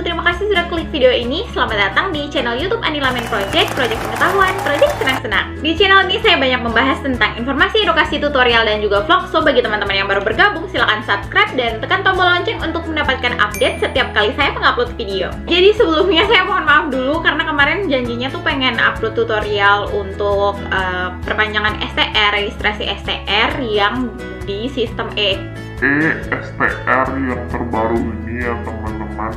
Terima kasih sudah klik video ini. Selamat datang di channel YouTube Anila Main Project pengetahuan, project senang-senang. Di channel ini saya banyak membahas tentang informasi, edukasi, tutorial, dan juga vlog. So, bagi teman-teman yang baru bergabung, silahkan subscribe dan tekan tombol lonceng untuk mendapatkan update setiap kali saya mengupload video. Jadi sebelumnya saya mohon maaf dulu karena kemarin janjinya tuh pengen upload tutorial untuk perpanjangan STR, registrasi STR yang di sistem STR yang terbaru ini ya teman-teman.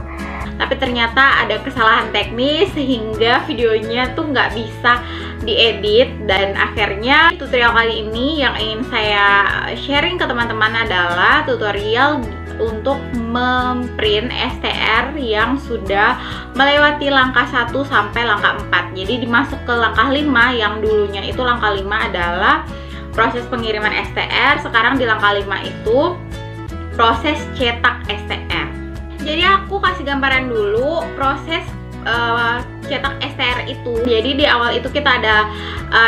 Tapi ternyata ada kesalahan teknis sehingga videonya tuh nggak bisa diedit, dan akhirnya tutorial kali ini yang ingin saya sharing ke teman-teman adalah tutorial untuk memprint STR yang sudah melewati langkah 1 sampai langkah 4. Jadi dimasuk ke langkah 5 yang dulunya itu langkah 5 adalah proses pengiriman STR, sekarang di langkah 5 itu proses cetak STR. Jadi aku kasih gambaran dulu proses cetak STR itu. Jadi di awal itu kita ada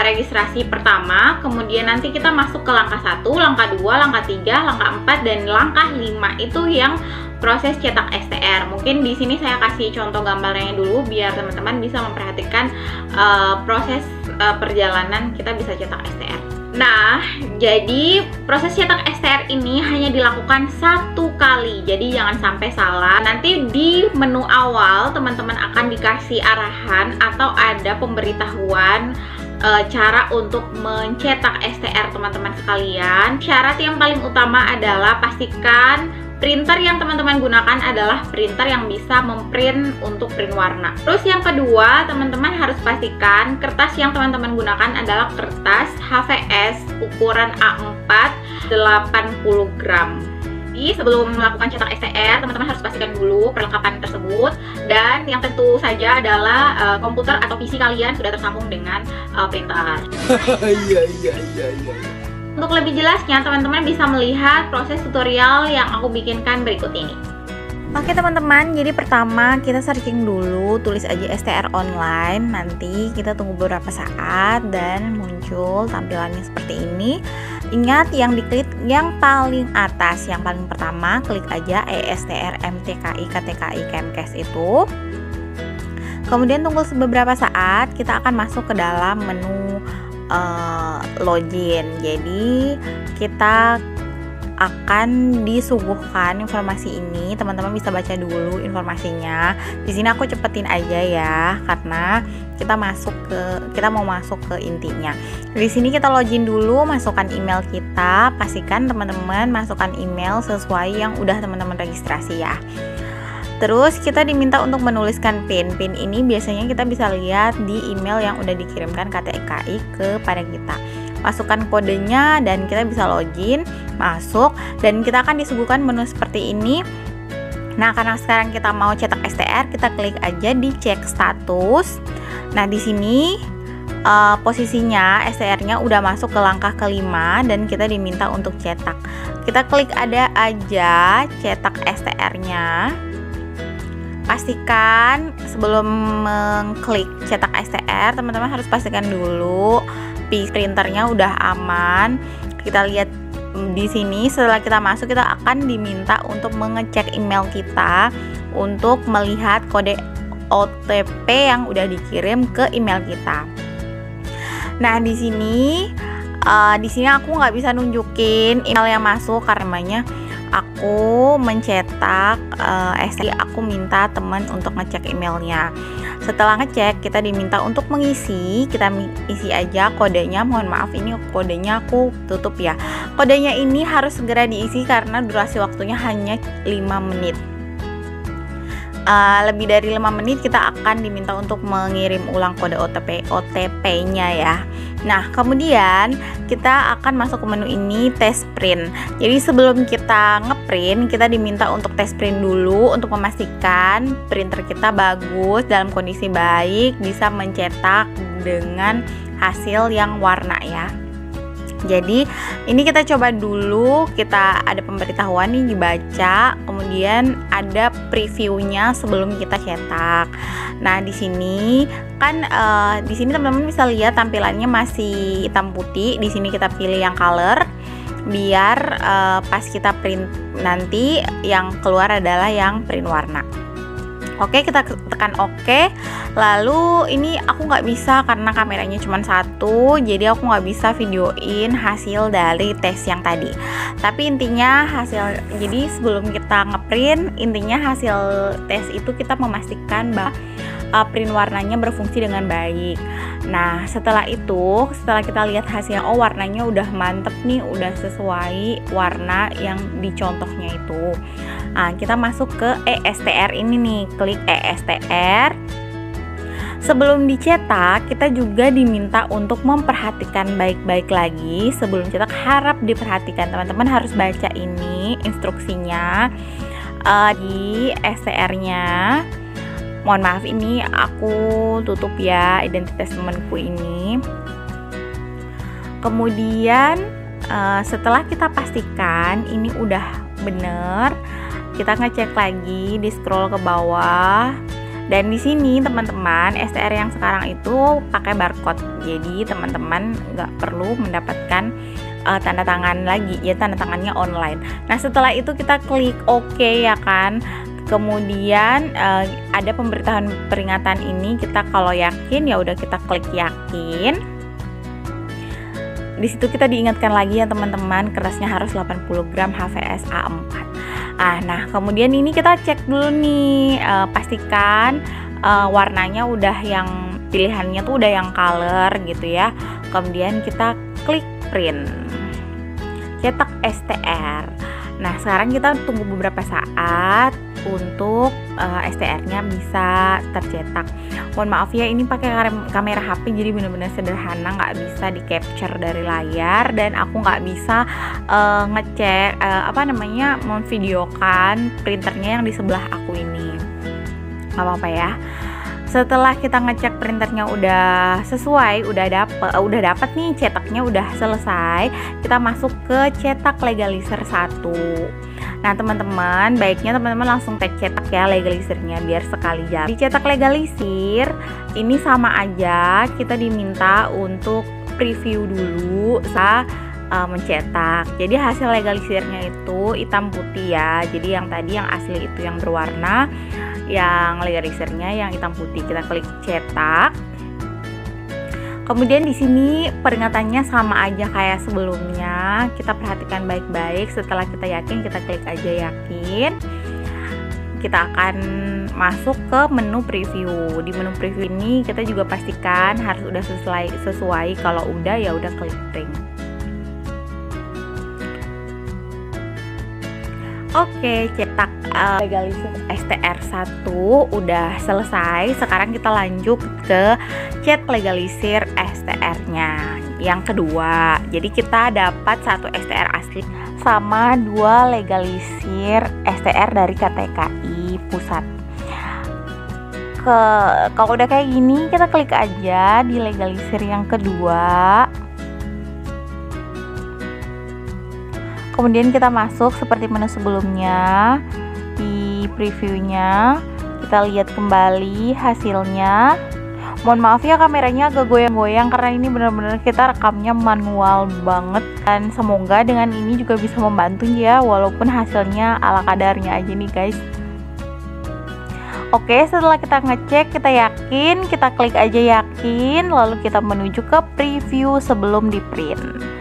registrasi pertama, kemudian nanti kita masuk ke langkah 1, langkah 2, langkah 3, langkah 4, dan langkah 5 itu yang proses cetak STR. Mungkin di sini saya kasih contoh gambarnya dulu biar teman-teman bisa memperhatikan proses perjalanan kita bisa cetak STR. Nah, jadi proses cetak STR ini hanya dilakukan 1 kali, jadi jangan sampai salah. Nanti di menu awal teman-teman akan dikasih arahan atau ada pemberitahuan cara untuk mencetak STR teman-teman sekalian. Syarat yang paling utama adalah pastikan printer yang teman-teman gunakan adalah printer yang bisa memprint untuk print warna. Terus yang kedua, teman-teman harus pastikan kertas yang teman-teman gunakan adalah kertas HVS ukuran A4 80 gram. Jadi sebelum melakukan cetak STR, teman-teman harus pastikan dulu perlengkapan tersebut, dan yang tentu saja adalah komputer atau PC kalian sudah tersambung dengan printer. Iya. Untuk lebih jelasnya, teman-teman bisa melihat proses tutorial yang aku bikinkan berikut ini. Oke teman-teman, jadi pertama kita searching dulu, tulis aja STR online, nanti kita tunggu beberapa saat dan muncul tampilannya seperti ini. Ingat yang diklik yang paling atas, yang paling pertama klik aja STR MTKI KTKI Kemkes itu. Kemudian tunggu beberapa saat, kita akan masuk ke dalam menu login. Jadi kita akan disuguhkan informasi ini, teman-teman bisa baca dulu informasinya. Di sini aku cepetin aja ya karena kita mau masuk ke intinya. Di sini kita login dulu, masukkan email kita, pastikan teman-teman masukkan email sesuai yang udah teman-teman registrasi ya. Terus kita diminta untuk menuliskan PIN. PIN ini biasanya kita bisa lihat di email yang udah dikirimkan KTKI kepada kita. Masukkan kodenya dan kita bisa login, masuk, dan kita akan disuguhkan menu seperti ini. Nah, karena sekarang kita mau cetak STR, kita klik aja di cek status. Nah, di sini posisinya STR-nya udah masuk ke langkah kelima dan kita diminta untuk cetak. Kita klik ada aja cetak STR-nya. Pastikan sebelum mengklik cetak STR, teman-teman harus pastikan dulu printernya udah aman. Kita lihat di sini, setelah kita masuk kita akan diminta untuk mengecek email kita untuk melihat kode OTP yang udah dikirim ke email kita. Nah, di sini aku nggak bisa nunjukin email yang masuk karena aku mencetak STR, aku minta teman untuk ngecek emailnya. Setelah ngecek, kita diminta untuk mengisi, kita isi aja kodenya. Mohon maaf, ini kodenya aku tutup ya. Kodenya ini harus segera diisi karena durasi waktunya hanya 5 menit. Lebih dari 5 menit kita akan diminta untuk mengirim ulang kode OTP-nya ya. Nah, kemudian kita akan masuk ke menu ini, test print. Jadi sebelum kita ngeprint, kita diminta untuk test print dulu untuk memastikan printer kita bagus, dalam kondisi baik, bisa mencetak dengan hasil yang warna ya. Jadi ini kita coba dulu, kita ada pemberitahuan nih dibaca, kemudian ada previewnya sebelum kita cetak. Nah di sini kan di sini teman-teman bisa lihat tampilannya masih hitam putih. Di sini kita pilih yang color biar pas kita print nanti yang keluar adalah yang print warna. Oke, kita tekan oke. Lalu ini aku nggak bisa karena kameranya cuma satu, jadi aku nggak bisa videoin hasil dari tes yang tadi. Tapi intinya jadi sebelum kita ngeprint, intinya hasil tes itu kita memastikan bahwa print warnanya berfungsi dengan baik. Nah setelah kita lihat hasilnya, oh warnanya udah mantep nih, udah sesuai warna yang dicontohnya itu. Nah, kita masuk ke ESTR ini nih, klik ESTR. Sebelum dicetak, kita juga diminta untuk memperhatikan baik-baik lagi. Sebelum cetak harap diperhatikan, teman-teman harus baca ini instruksinya di STR-nya. Mohon maaf, ini aku tutup ya identitas temanku ini. Kemudian setelah kita pastikan ini udah bener, kita ngecek lagi, di scroll ke bawah. Dan di sini teman-teman, STR yang sekarang itu pakai barcode. Jadi teman-teman nggak perlu mendapatkan tanda tangan lagi, ya tanda tangannya online. Nah setelah itu kita klik OK ya kan. Kemudian ada pemberitahuan peringatan ini, kita kalau yakin ya udah kita klik yakin. Di situ kita diingatkan lagi ya teman-teman, kerasnya harus 80 gram HVS A4. Nah kemudian ini kita cek dulu nih, pastikan warnanya udah yang pilihannya tuh udah yang color gitu ya. Kemudian kita klik print, cetak STR. Nah sekarang kita tunggu beberapa saat untuk STR-nya bisa tercetak. Mohon maaf ya, ini pakai kamera HP jadi benar-benar sederhana, nggak bisa di capture dari layar, dan aku nggak bisa ngecek memvideokan printernya yang di sebelah aku ini. Nggak apa-apa ya. Setelah kita ngecek printernya udah sesuai, udah dapet nih, cetaknya udah selesai, kita masuk ke cetak legalizer 1. Nah teman-teman, baiknya teman-teman langsung cetak ya legalisernya biar sekali jalan. Di cetak legalisir ini sama aja, kita diminta untuk preview dulu saat mencetak. Jadi hasil legalisirnya itu hitam putih ya. Jadi yang tadi yang asli itu yang berwarna, yang legalisirnya yang hitam putih. Kita klik cetak. Kemudian di sini peringatannya sama aja kayak sebelumnya. Kita perhatikan baik-baik. Setelah kita yakin, kita klik aja yakin. Kita akan masuk ke menu preview. Di menu preview ini kita juga pastikan harus udah sesuai. Kalau udah ya udah klik print. Oke, cetak legalisir STR 1 udah selesai. Sekarang kita lanjut ke cetak legalisir STR-nya yang kedua. Jadi kita dapat 1 STR asli sama 2 legalisir STR dari KTKI Pusat. Kalau udah kayak gini, kita klik aja di legalisir yang kedua. Kemudian kita masuk seperti menu sebelumnya. Di previewnya kita lihat kembali hasilnya. Mohon maaf ya kameranya agak goyang-goyang karena ini benar-benar kita rekamnya manual banget. Dan semoga dengan ini juga bisa membantu ya, walaupun hasilnya ala kadarnya aja nih guys. Oke, setelah kita ngecek, kita yakin, kita klik aja yakin, lalu kita menuju ke preview sebelum di print.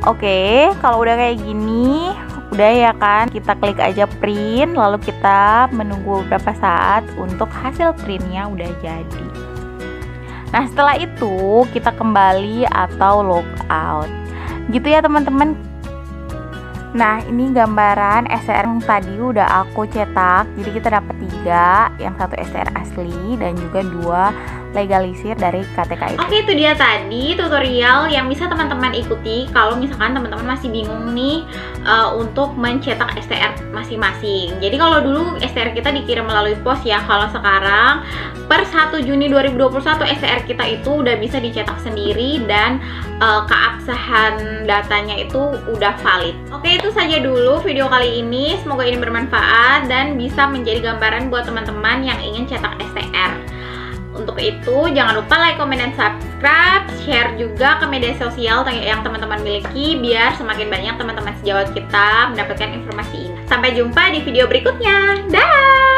Oke, kalau udah kayak gini, udah ya kan, kita klik aja print, lalu kita menunggu beberapa saat untuk hasil printnya udah jadi. Nah setelah itu kita kembali atau logout gitu ya teman-teman. Nah ini gambaran STR yang tadi udah aku cetak. Jadi kita dapat 3, yang 1 STR asli dan juga 2 legalisir dari KTK itu. Oke, itu dia tadi tutorial yang bisa teman-teman ikuti kalau misalkan teman-teman masih bingung nih untuk mencetak STR masing-masing. Jadi kalau dulu STR kita dikirim melalui pos ya, kalau sekarang per 1 Juni 2021 STR kita itu udah bisa dicetak sendiri dan keabsahan datanya itu udah valid. Oke, itu saja dulu video kali ini. Semoga ini bermanfaat dan bisa menjadi gambaran buat teman-teman yang ingin cetak STR. Untuk itu, jangan lupa like, comment, dan subscribe. Share juga ke media sosial yang teman-teman miliki, biar semakin banyak teman-teman sejawat kita mendapatkan informasi ini. Sampai jumpa di video berikutnya. Dah!